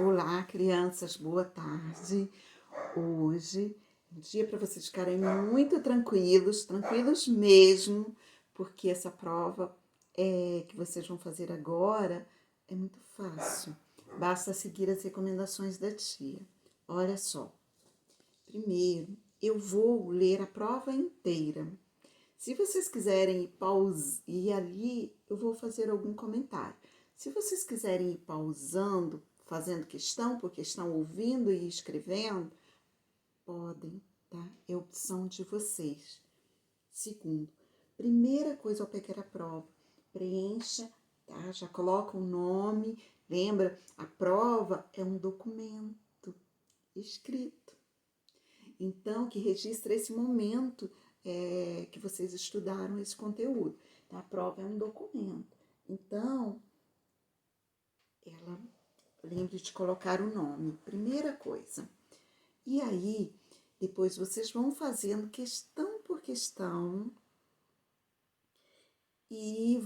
Olá, crianças, boa tarde. Hoje é um dia para vocês ficarem muito tranquilos, tranquilos mesmo, porque essa prova que vocês vão fazer agora é muito fácil. Basta seguir as recomendações da tia. Olha só. Primeiro, eu vou ler a prova inteira. Se vocês quiserem ir ali, eu vou fazer algum comentário. Se vocês quiserem ir pausando, fazendo questão, porque estão ouvindo e escrevendo, podem, tá? É opção de vocês. Segundo, primeira coisa ao pegar a prova, preencha, tá? Já coloca o nome. Lembra, a prova é um documento escrito. Então, que registra esse momento que vocês estudaram esse conteúdo. Tá? A prova é um documento. Então, lembre de colocar o nome, primeira coisa. E aí, depois vocês vão fazendo questão por questão e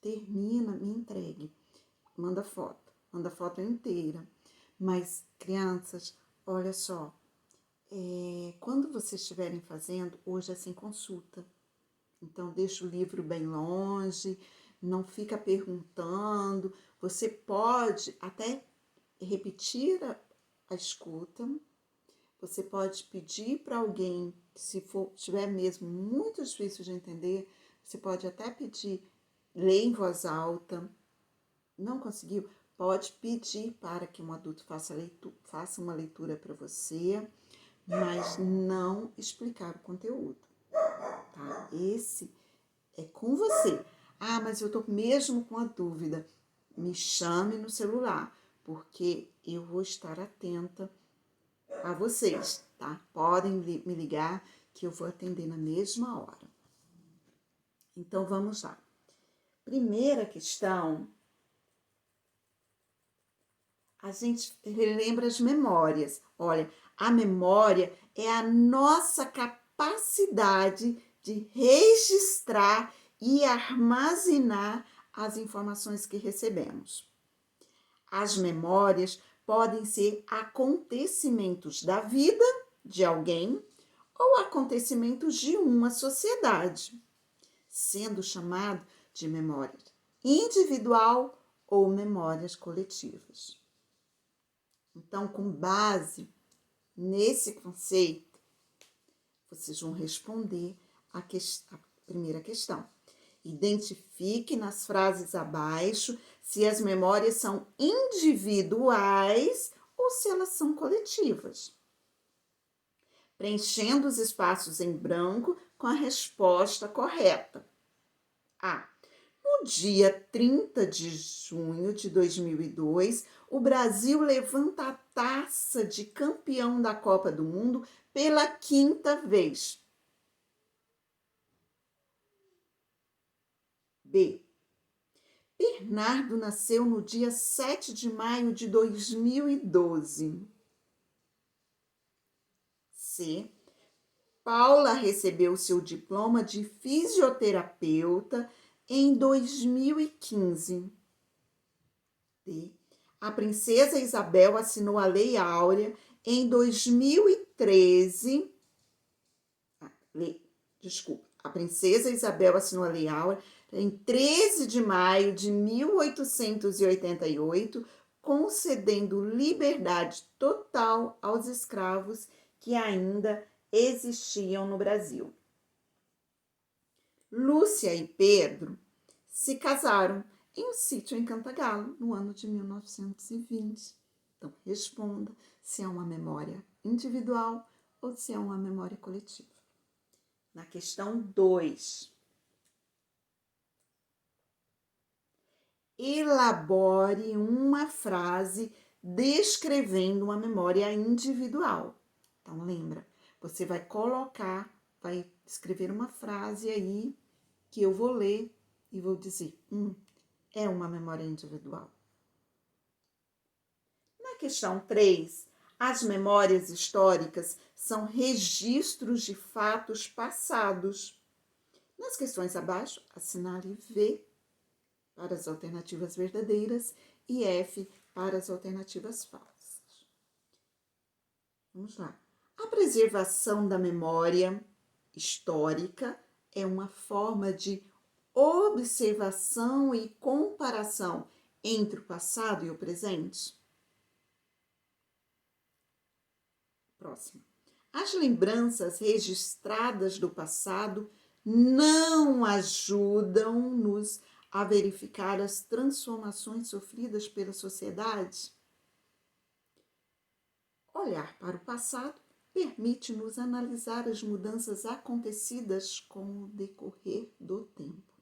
termina, me entregue, manda foto inteira. Mas, crianças, olha só, quando vocês estiverem fazendo, hoje é sem consulta. Então, deixa o livro bem longe, não fica perguntando. Você pode até repetir a escuta. Você pode pedir para alguém, se estiver mesmo muito difícil de entender, você pode até pedir, ler em voz alta. Não conseguiu? Pode pedir para que um adulto faça uma leitura para você, mas não explicar o conteúdo, tá? Esse é com você. Ah, mas eu tô mesmo com a dúvida. Me chame no celular, porque eu vou estar atenta a vocês, tá? Podem me ligar que eu vou atender na mesma hora. Então, vamos lá. Primeira questão, a gente relembra as memórias. Olha, a memória é a nossa capacidade de registrar e armazenar as informações que recebemos. As memórias podem ser acontecimentos da vida de alguém ou acontecimentos de uma sociedade, sendo chamado de memória individual ou memórias coletivas. Então, com base nesse conceito, vocês vão responder a primeira questão. Identifique nas frases abaixo se as memórias são individuais ou se elas são coletivas, preenchendo os espaços em branco com a resposta correta. A. No dia 30 de junho de 2002, o Brasil levanta a taça de campeão da Copa do Mundo pela 5ª vez. B. Bernardo nasceu no dia 7 de maio de 2012. C. Paula recebeu seu diploma de fisioterapeuta em 2015. D. A princesa Isabel assinou a Lei Áurea em 2013. A princesa Isabel assinou a Lei Áurea em 13 de maio de 1888, concedendo liberdade total aos escravos que ainda existiam no Brasil. Lúcia e Pedro se casaram em um sítio em Cantagalo, no ano de 1920. Então, responda se é uma memória individual ou se é uma memória coletiva. Na questão 2. Elabore uma frase descrevendo uma memória individual. Então, lembra, você vai escrever uma frase aí que eu vou ler e vou dizer, é uma memória individual. Na questão 3, as memórias históricas são registros de fatos passados. Nas questões abaixo, assinale V para as alternativas verdadeiras e F para as alternativas falsas. Vamos lá. A preservação da memória histórica é uma forma de observação e comparação entre o passado e o presente? Próximo. As lembranças registradas do passado não ajudam-nos a verificar as transformações sofridas pela sociedade? Olhar para o passado permite-nos analisar as mudanças acontecidas com o decorrer do tempo.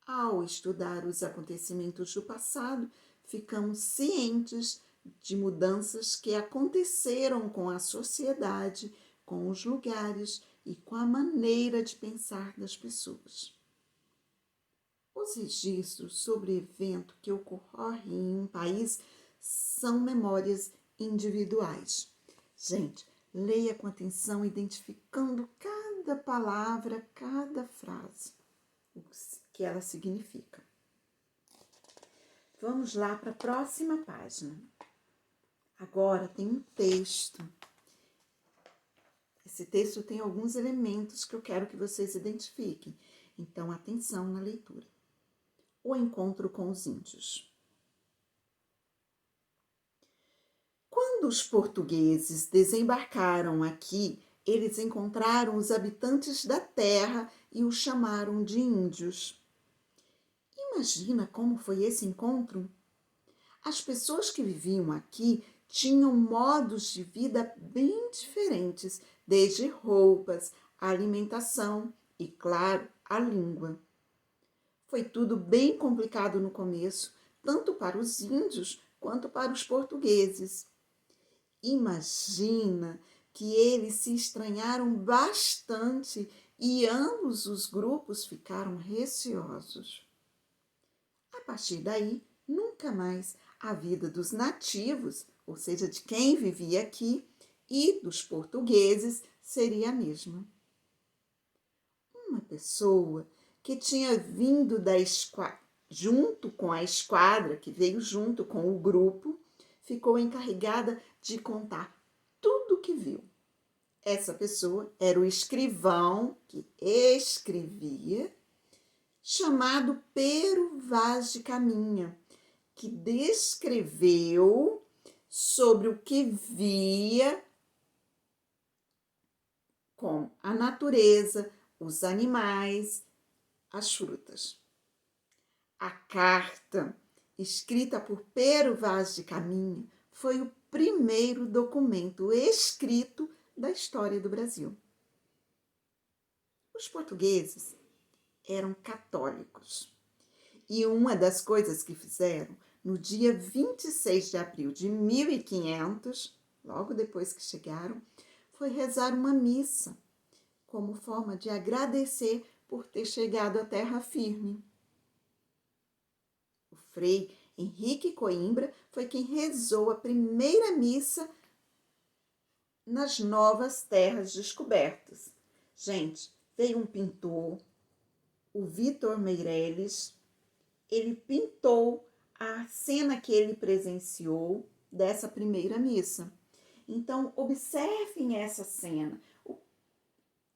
Ao estudar os acontecimentos do passado, ficamos cientes de mudanças que aconteceram com a sociedade, com os lugares e com a maneira de pensar das pessoas. Os registros sobre evento que ocorrem em um país são memórias individuais. Gente, leia com atenção, identificando cada palavra, cada frase, o que ela significa. Vamos lá para a próxima página. Agora tem um texto. Esse texto tem alguns elementos que eu quero que vocês identifiquem. Então, atenção na leitura. O encontro com os índios. Quando os portugueses desembarcaram aqui, eles encontraram os habitantes da terra e os chamaram de índios. Imagina como foi esse encontro? As pessoas que viviam aqui tinham modos de vida bem diferentes, desde roupas, alimentação e, claro, a língua. Foi tudo bem complicado no começo, tanto para os índios quanto para os portugueses. Imagina que eles se estranharam bastante e ambos os grupos ficaram receosos. A partir daí, nunca mais a vida dos nativos, ou seja, de quem vivia aqui, e dos portugueses seria a mesma. Uma pessoa que tinha vindo junto com a esquadra, que veio junto com o grupo, ficou encarregada de contar tudo o que viu. Essa pessoa era o escrivão que escrevia, chamado Pero Vaz de Caminha, que descreveu sobre o que via com a natureza, os animais, as frutas. A carta, escrita por Pero Vaz de Caminha, foi o primeiro documento escrito da história do Brasil. Os portugueses eram católicos. E uma das coisas que fizeram, no dia 26 de abril de 1500, logo depois que chegaram, foi rezar uma missa, como forma de agradecer por ter chegado à terra firme. O frei Henrique Coimbra foi quem rezou a primeira missa nas novas terras descobertas. Gente, veio um pintor, o Vitor Meireles, ele pintou a cena que ele presenciou dessa primeira missa. Então, observem essa cena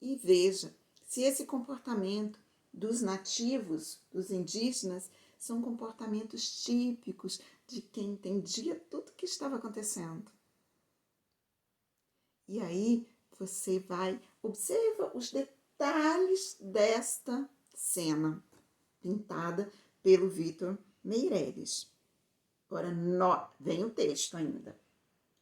e veja se esse comportamento dos nativos, dos indígenas, são comportamentos típicos de quem entendia tudo o que estava acontecendo. E aí você vai, observa os detalhes desta cena pintada pelo Vitor Meireles. Agora, vem o texto ainda.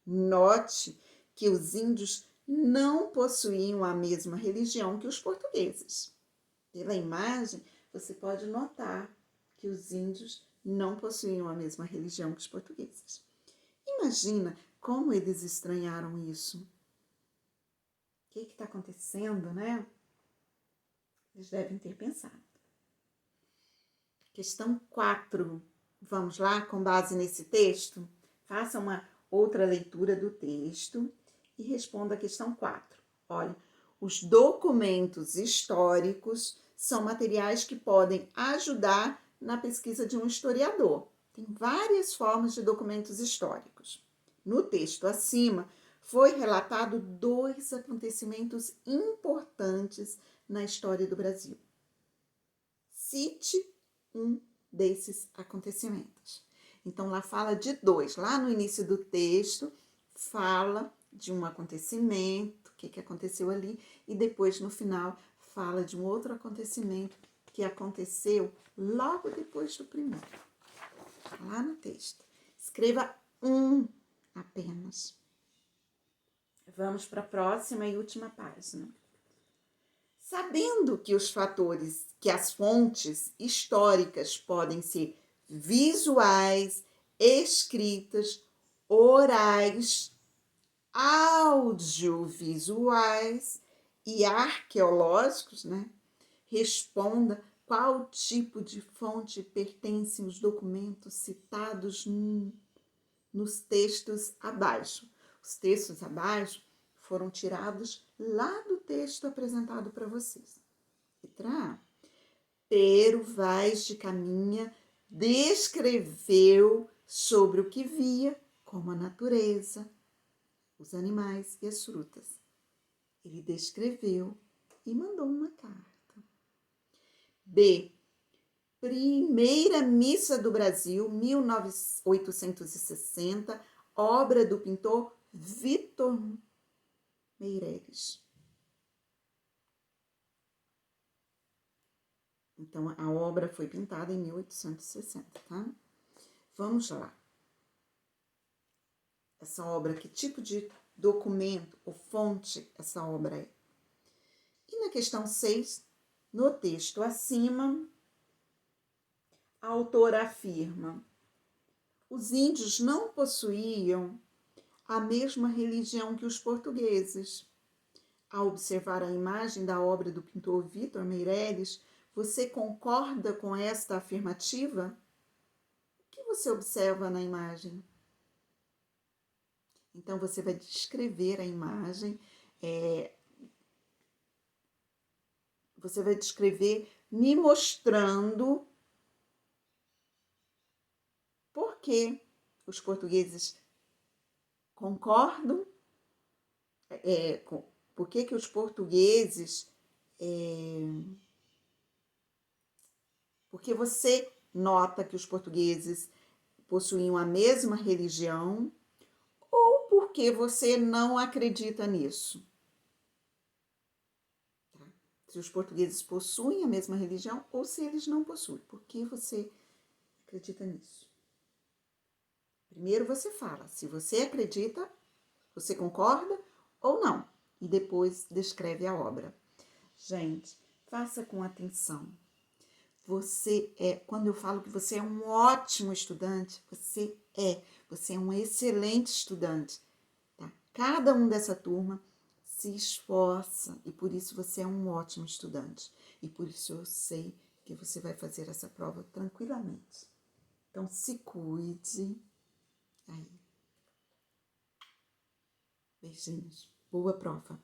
Note que os índios não possuíam a mesma religião que os portugueses. Pela imagem, você pode notar que os índios não possuíam a mesma religião que os portugueses. Imagina como eles estranharam isso. O que está acontecendo, né? Eles devem ter pensado. Questão 4. Vamos lá, com base nesse texto? Faça uma outra leitura do texto e responda a questão 4. Olha, os documentos históricos são materiais que podem ajudar na pesquisa de um historiador. Tem várias formas de documentos históricos. No texto acima, foi relatado 2 acontecimentos importantes na história do Brasil. Cite um desses acontecimentos. Então, lá fala de 2. Lá no início do texto, fala de um acontecimento, o que aconteceu ali, e depois, no final, fala de um outro acontecimento que aconteceu logo depois do primeiro. Lá no texto. Escreva um apenas. Vamos para a próxima e última página. Sabendo que os fatores, que as fontes históricas podem ser visuais, escritas, orais, audiovisuais e arqueológicos, né? Responda qual tipo de fonte pertencem os documentos citados nos textos abaixo. Os textos abaixo foram tirados lá do texto apresentado para vocês. Letra A. Pero Vaz de Caminha descreveu sobre o que via, como a natureza, os animais e as frutas. Ele descreveu e mandou uma carta. B. Primeira Missa do Brasil, 1860, obra do pintor Vitor Meireles. Então, a obra foi pintada em 1860, tá? Vamos lá. Essa obra, que tipo de documento ou fonte essa obra é? E na questão 6, no texto acima, a autora afirma: os índios não possuíam a mesma religião que os portugueses. Ao observar a imagem da obra do pintor Vitor Meireles, você concorda com esta afirmativa? O que você observa na imagem? Então, você vai descrever a imagem, você vai descrever me mostrando por que os portugueses concordam, por que os portugueses, porque você nota que os portugueses possuíam a mesma religião, ou porque você não acredita nisso. Tá? Se os portugueses possuem a mesma religião ou se eles não possuem. Por que você acredita nisso? Primeiro você fala se você acredita, você concorda ou não. E depois descreve a obra. Gente, faça com atenção. Quando eu falo que você é um ótimo estudante, você é um excelente estudante. Tá? Cada um dessa turma se esforça e por isso você é um ótimo estudante. E por isso eu sei que você vai fazer essa prova tranquilamente. Então, se cuide. Aí. Beijinhos. Boa prova.